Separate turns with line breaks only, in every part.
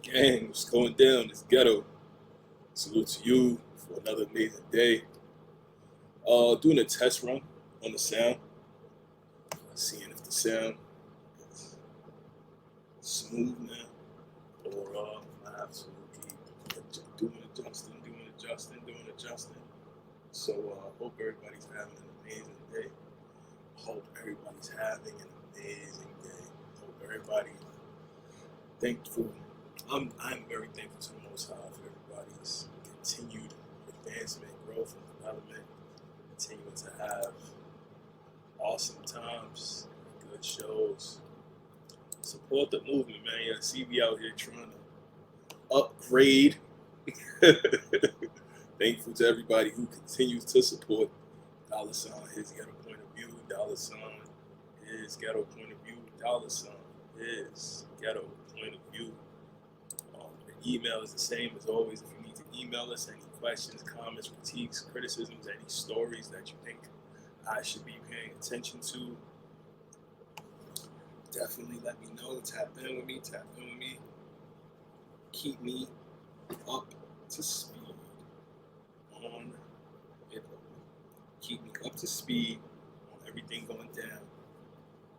Gang, what's going down? It's Ghetto. Salute to you for another amazing day. Doing a test run on the sound, seeing if the sound is smooth now, or I have to keep doing adjusting. So hope everybody's having an amazing day. Hope everybody's having an amazing day. Hope everybody thankful. I'm very thankful to the Most High for everybody's continued advancement, growth, and development. Continuing to have awesome times, good shows. Support the movement, man. Yeah, see me out here trying to upgrade. Thankful to everybody who continues to support Dollar Sign His Ghetto Point of View. Dollar Sign His Ghetto Point of View. Dollar Sign His Ghetto Point of View. The email is the same as always. If you need to email us any questions, comments, critiques, criticisms, any stories that you think I should be paying attention to, definitely let me know. Tap in with me. Keep me up to speed on it. Keep me up to speed on everything going down.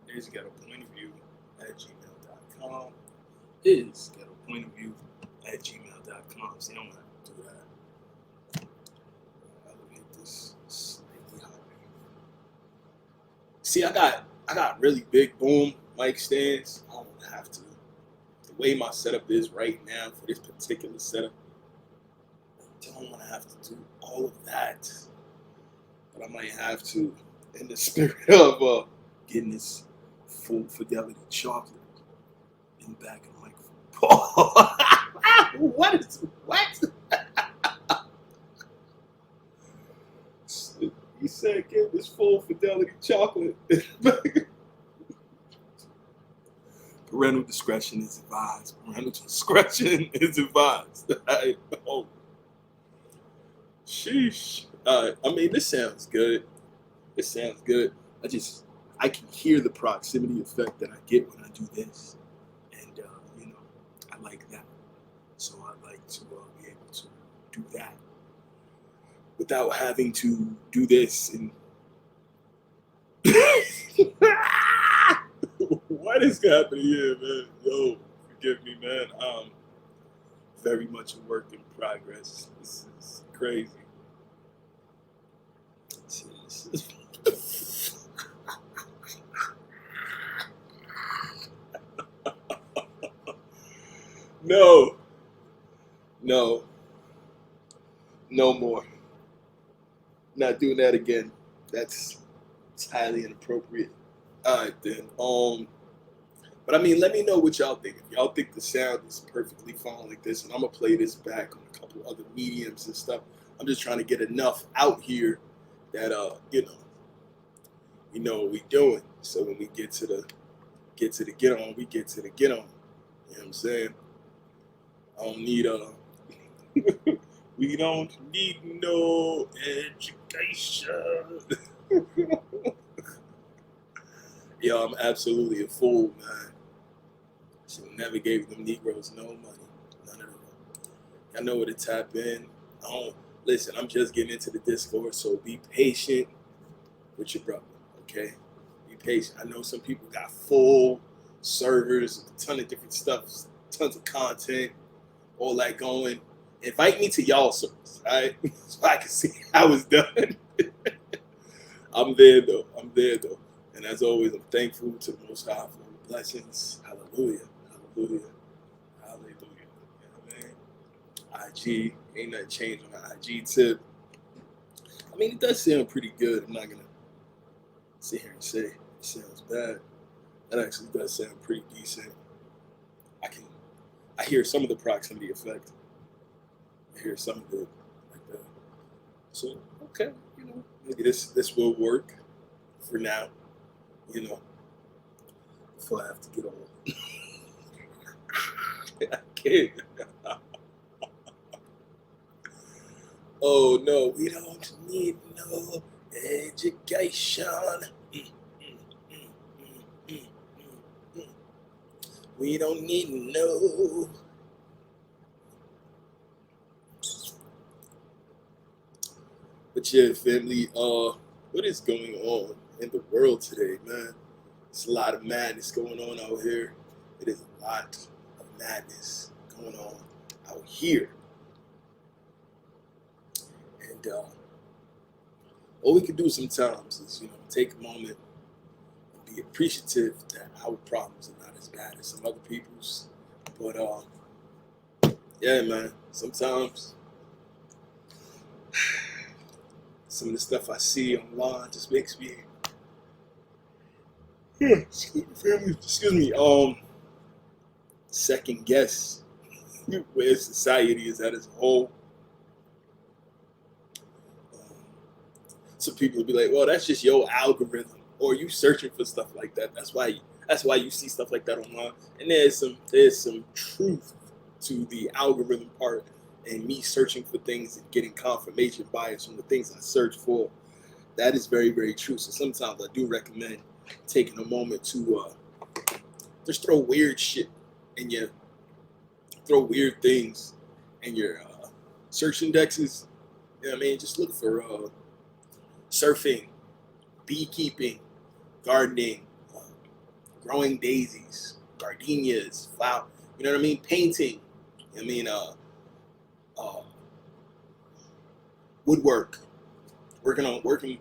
Is Ghetto Point of View at gmail.com. Is Ghetto Point of View at gmail.com. See, I don't have to do that. Elevate this slightly higher. See, I got really big boom mic stands. I don't have to. The way my setup is right now for this particular setup, I don't want to have to do all of that. But I might have to, in the spirit of getting this full fidelity chocolate in the back of the microphone. What? You said get this full fidelity chocolate. Parental discretion is advised. Oh, sheesh. I mean, this sounds good. I can hear the proximity effect that I get when I do this. And, I like that. So I like to be able to do that without having to do this and what is happening here, man? Yo, forgive me, man. Very much a work in progress. This is crazy. No, no, no more. Not doing that again. That's highly inappropriate. All right, then. But I mean, let me know what y'all think. If y'all think the sound is perfectly fine like this, and I'm gonna play this back on a couple other mediums and stuff. I'm just trying to get enough out here that we know what we doing. So when we get to the get on, we get to the get on. You know what I'm saying? I don't need we don't need no education. Yo, I'm absolutely a fool, man. She never gave them Negroes no money. None of them. I know where to tap in. I don't listen, I'm just getting into the Discord, so be patient with your brother, okay? Be patient. I know some people got full servers, a ton of different stuff, tons of content, all that going. Invite me to y'all service, all right? So I can see how it's done. I'm there though. And as always, I'm thankful to the Most High for the blessings. Hallelujah. Hallelujah. Hallelujah. You know what I mean? IG, ain't nothing changed on the IG tip. I mean, it does sound pretty good. I'm not going to sit here and say it sounds bad. That actually does sound pretty decent. I hear some of the proximity effect. I hear some of it like that. So, okay, maybe this will work for now, before I have to get on. I can't. Oh no, we don't need no education. We don't need no But yeah, family, what is going on in the world today, man? It's a lot of madness going on out here. It is a lot of madness going on out here. And all we can do sometimes is, take a moment and be appreciative that our problems are not as bad as some other people's. But yeah, man, sometimes some of the stuff I see online just makes me, excuse me, second guess where society is at as a whole. Um, some people will be like, "Well, that's just your algorithm," or you searching for stuff like that. That's why you see stuff like that online. And there's some truth to the algorithm part, and me searching for things and getting confirmation bias from the things I search for. That is very, very true. So sometimes I do recommend taking a moment to just throw weird shit in your throw weird things in your search indexes. You know what I mean? Just look for surfing, beekeeping, gardening, uh, growing daisies, gardenias, flower. You know what I mean? Painting. I mean, uh, woodwork, working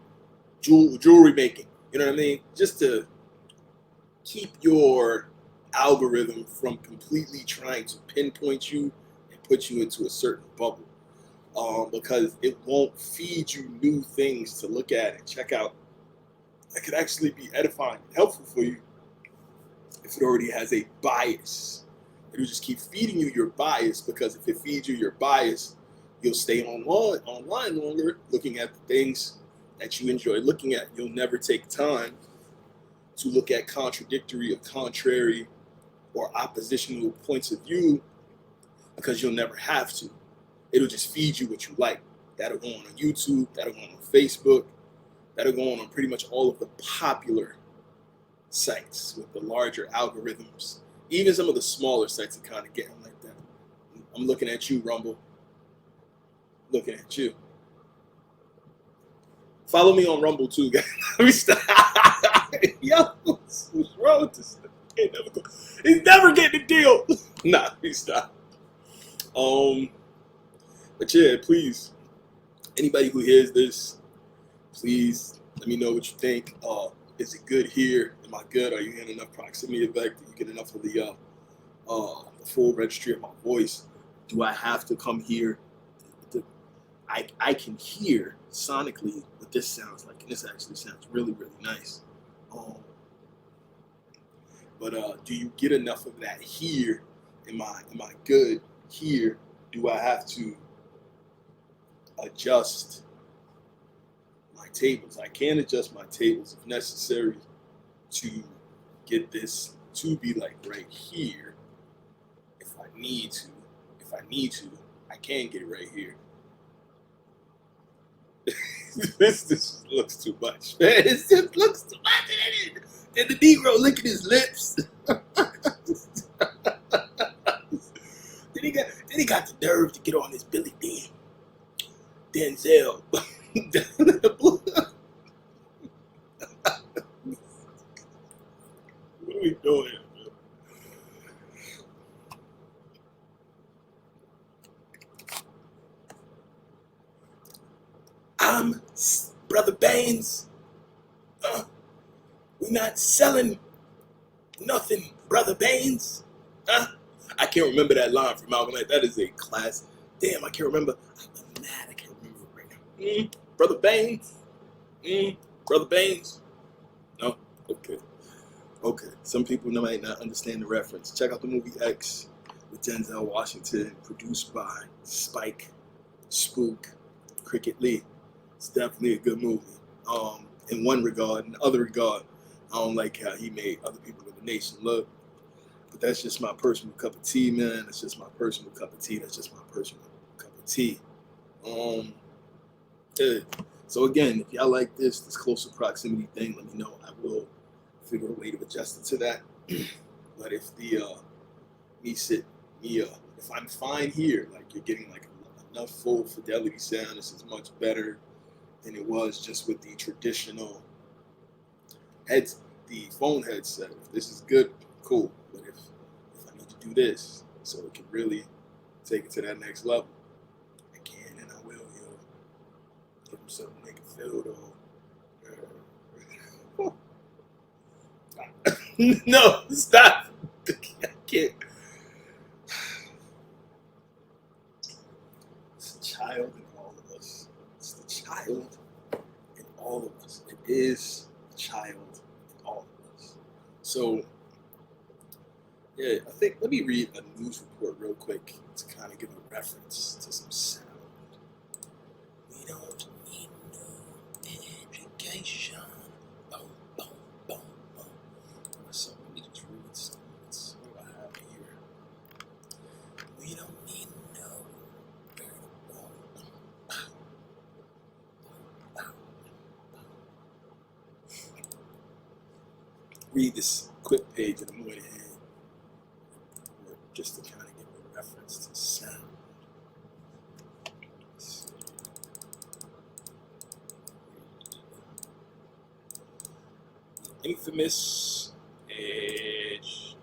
jewelry making. You know what I mean? Just to keep your algorithm from completely trying to pinpoint you and put you into a certain bubble. Because it won't feed you new things to look at and check out that could actually be edifying and helpful for you if it already has a bias. It'll just keep feeding you your bias, because if it feeds you your bias, you'll stay online longer looking at the things that you enjoy looking at. You'll never take time to look at contradictory or contrary or oppositional points of view, because you'll never have to. It'll just feed you what you like. That'll go on YouTube, that'll go on Facebook, that'll go on pretty much all of the popular sites with the larger algorithms. Even some of the smaller sites are kind of getting like that. I'm looking at you, Rumble. Looking at you. Follow me on Rumble too, guys. Let me stop. Yo, what's wrong with this? He's never getting a deal. Nah, let me stop. But yeah, please, anybody who hears this, please let me know what you think. Is it good here? Am I good? Are you in enough proximity effect? Do you get enough of the full registry of my voice? Do I have to come here? I can hear sonically what this sounds like, and this actually sounds really, really nice. But do you get enough of that here? Am I good here? Do I have to adjust my tables? I can adjust my tables if necessary to get this to be like right here. If I need to, I can get it right here. This looks too much, man. It just looks too much. And the Negro licking his lips. Then he got the nerve to get on this Billy Denzel. What are we doing? I'm Brother Baines. We not selling nothing, Brother Baines. I can't remember that line from Malcolm X. That is a class. Damn, I can't remember. I'm mad. I can't remember it right now. Brother Baines. Brother Baines. No? Okay. Okay. Some people might not understand the reference. Check out the movie X with Denzel Washington, produced by Spike, Spook, Cricket Lee. It's definitely a good movie. In one regard. In the other regard, I don't like how he made other people in the nation look. But that's just my personal cup of tea, man. That's just my personal cup of tea. That's just my personal cup of tea. Yeah. So again, if y'all like this closer proximity thing, let me know. I will figure a way to adjust it to that. But if if I'm fine here, like you're getting like enough full fidelity sound, this is much better. than it was just with the traditional heads, the phone headset. If this is good, cool. But if I need to do this, so it can really take it to that next level, I can and I will, give them something they can feel though. No, stop. I can't. It's a child in all of us. It's the child in all of us. It is the child in all of us. So, yeah, I think let me read a news report real quick to kind of give a reference to some sound. We don't need no education. Boom, boom, boom, boom. So let me just read some. What do I have here? We don't need no. Read this quick page in the morning hand, just to kind of give a reference to sound. Infamous page.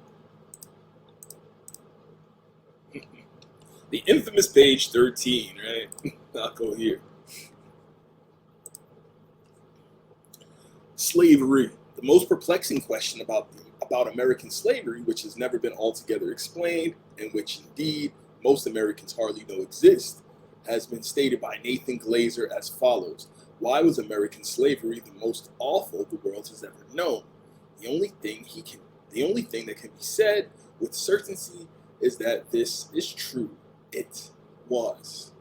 The infamous page 13, right? I'll go here. Slavery. The most perplexing question about American slavery, which has never been altogether explained, and which indeed most Americans hardly know exists, has been stated by Nathan Glazer as follows. Why was American slavery the most awful the world has ever known? The only thing that can be said with certainty is that this is true. It was.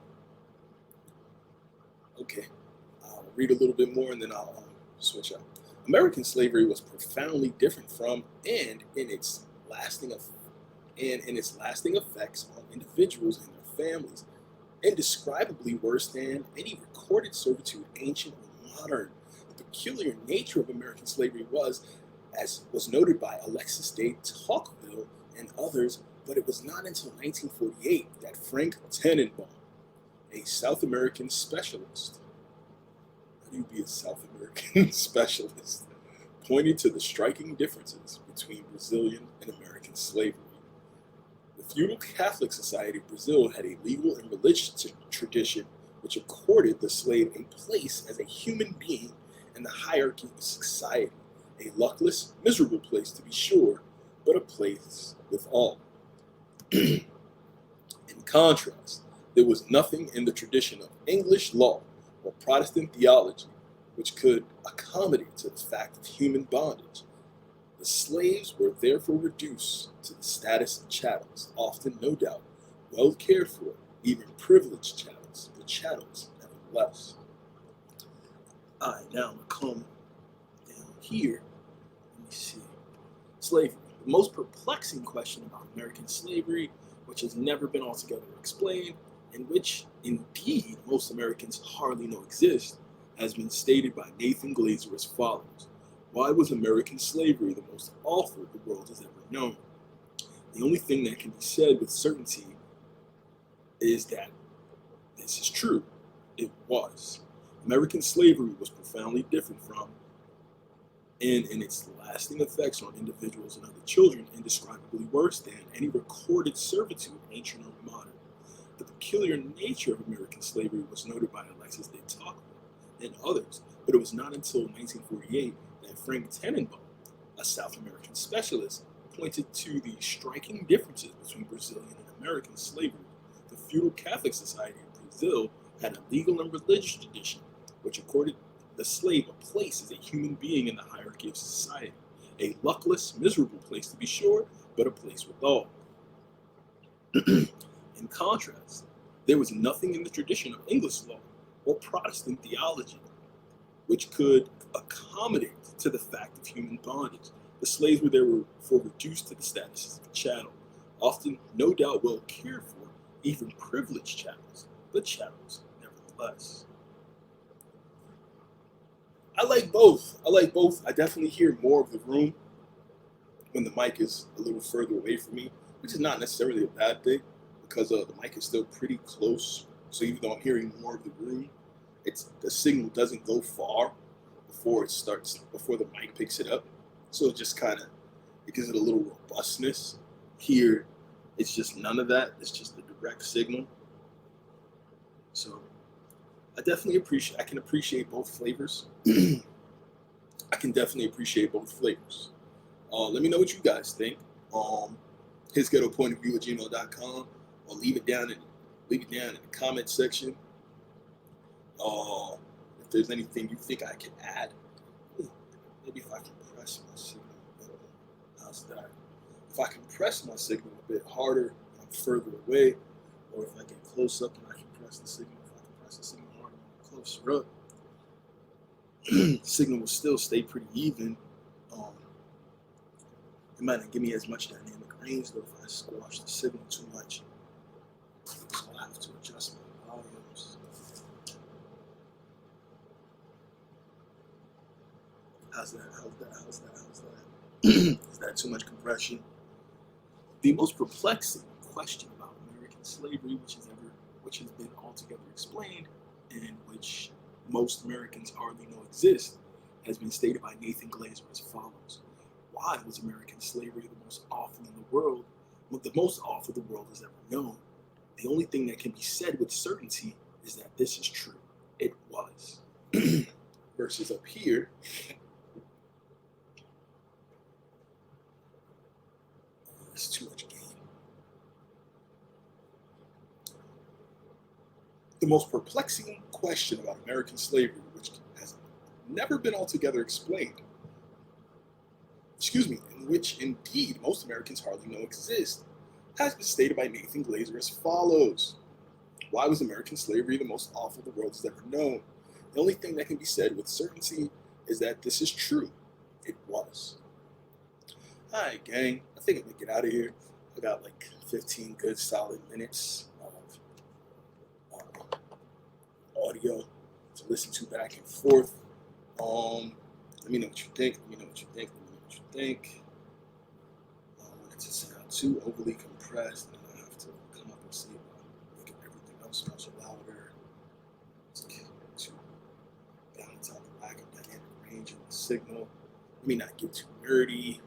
Okay, I'll read a little bit more and then I'll switch up. American slavery was profoundly different from and in its lasting effects on individuals and their families, indescribably worse than any recorded servitude, ancient or modern. The peculiar nature of American slavery was, as was noted by Alexis de Tocqueville and others, but it was not until 1948 that Frank Tannenbaum, a South American specialist, how do you be a South American specialist, pointed to the striking differences between Brazilian and American slavery. The feudal Catholic society of Brazil had a legal and religious tradition which accorded the slave a place as a human being in the hierarchy of society, a luckless, miserable place to be sure, but a place with all. In contrast, there was nothing in the tradition of English law or Protestant theology which could accommodate to the fact of human bondage. The slaves were therefore reduced to the status of chattels, often, no doubt, well cared for, even privileged chattels, but chattels nevertheless. Alright, now I'm going to come down here. Let me see. Slavery. The most perplexing question about American slavery, which has never been altogether explained, and which, indeed, most Americans hardly know exists, has been stated by Nathan Glazer as follows. Why was American slavery the most awful the world has ever known? The only thing that can be said with certainty is that this is true. It was. American slavery was profoundly different from, and in its lasting effects on individuals and other children, indescribably worse than any recorded servitude, ancient or modern. The peculiar nature of American slavery was noted by Alexis de Tocqueville and others, but it was not until 1948 that Frank Tannenbaum, a South American specialist, pointed to the striking differences between Brazilian and American slavery. The feudal Catholic society of Brazil had a legal and religious tradition which accorded the slave a place as a human being in the hierarchy of society, a luckless, miserable place to be sure, but a place with all. In contrast, there was nothing in the tradition of English law or Protestant theology which could accommodate to the fact of human bondage. The slaves were therefore reduced to the status of a chattel, often no doubt well cared for, even privileged chattels, but chattels nevertheless. I like both. I definitely hear more of the room when the mic is a little further away from me, which is not necessarily a bad thing because the mic is still pretty close. So even though I'm hearing more of the room, the signal doesn't go far before the mic picks it up. So it just kind of it gives it a little robustness. Here, it's just none of that. It's just the direct signal. So I can appreciate both flavors. I can definitely appreciate both flavors. Let me know what you guys think. His ghetto point of view at gmail.com, or leave it down in the comment section. If there's anything you think I can add, maybe if I can press my signal a bit. How's that? If I can press my signal a bit harder, I'm further away, or if I get close up and I can press the signal, if I can press the signal harder and closer up, the signal will still stay pretty even. It might not give me as much dynamic range though if I squash the signal too much. So I'll have to adjust my volumes. How's that? Is that too much compression? The most perplexing question about American slavery, which has been altogether explained, and which most Americans hardly know exists, has been stated by Nathan Glazer as follows. Why was American slavery the most awful in the world? Well, the most awful the world has ever known. The only thing that can be said with certainty is that this is true. It was. Versus up here, it's too much gain. The most perplexing question about American slavery, which has never been altogether explained, in which indeed most Americans hardly know exist, has been stated by Nathan Glazer as follows. Why was American slavery the most awful the world has ever known? The only thing that can be said with certainty is that this is true. It was. Alright, gang. I think I'm gonna get out of here. I got like 15 good solid minutes of audio to listen to back and forth. Let me know what you think. I don't want it to sound too overly compressed, and then I have to come up and see about making everything else much louder. To balance out the lack of dynamic range of the signal. Let me not get too nerdy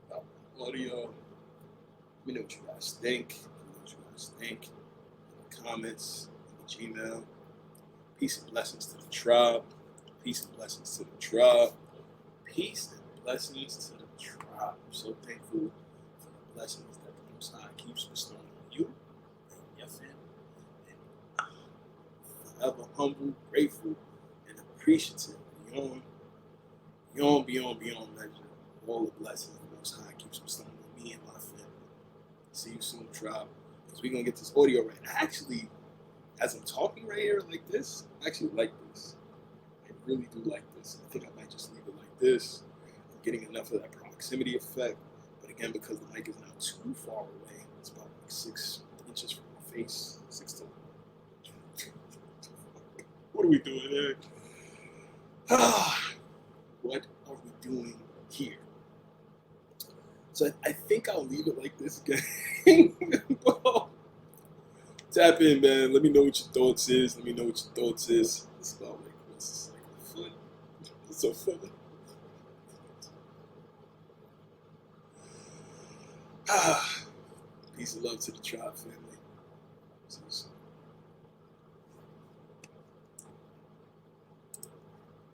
about audio. Let me know what you guys think. In the comments, in the Gmail. Peace and blessings to the tribe. Peace and blessings to the tribe. Peace and blessings to the tribe. I'm so thankful for the blessings that the Most High keeps bestowing on you and your family. And forever humble, grateful, and appreciative beyond measure of all the blessings the Most High keeps bestowing on me and my family. See you soon, tribe. Because we're going to get this audio right. Actually, as I'm talking right here like this, I actually like this. I really do like this. I think I might just leave it like this. I'm getting enough of that proximity effect. But again, because the mic is not too far away, it's about like 6 inches from my face. 6 to... What are we doing here? What are we doing here? So I think I'll leave it like this, gang. Tap in, man. Let me know what your thoughts is. It's about like, what's this, like a foot? It's so funny. Peace and love to the tribe family.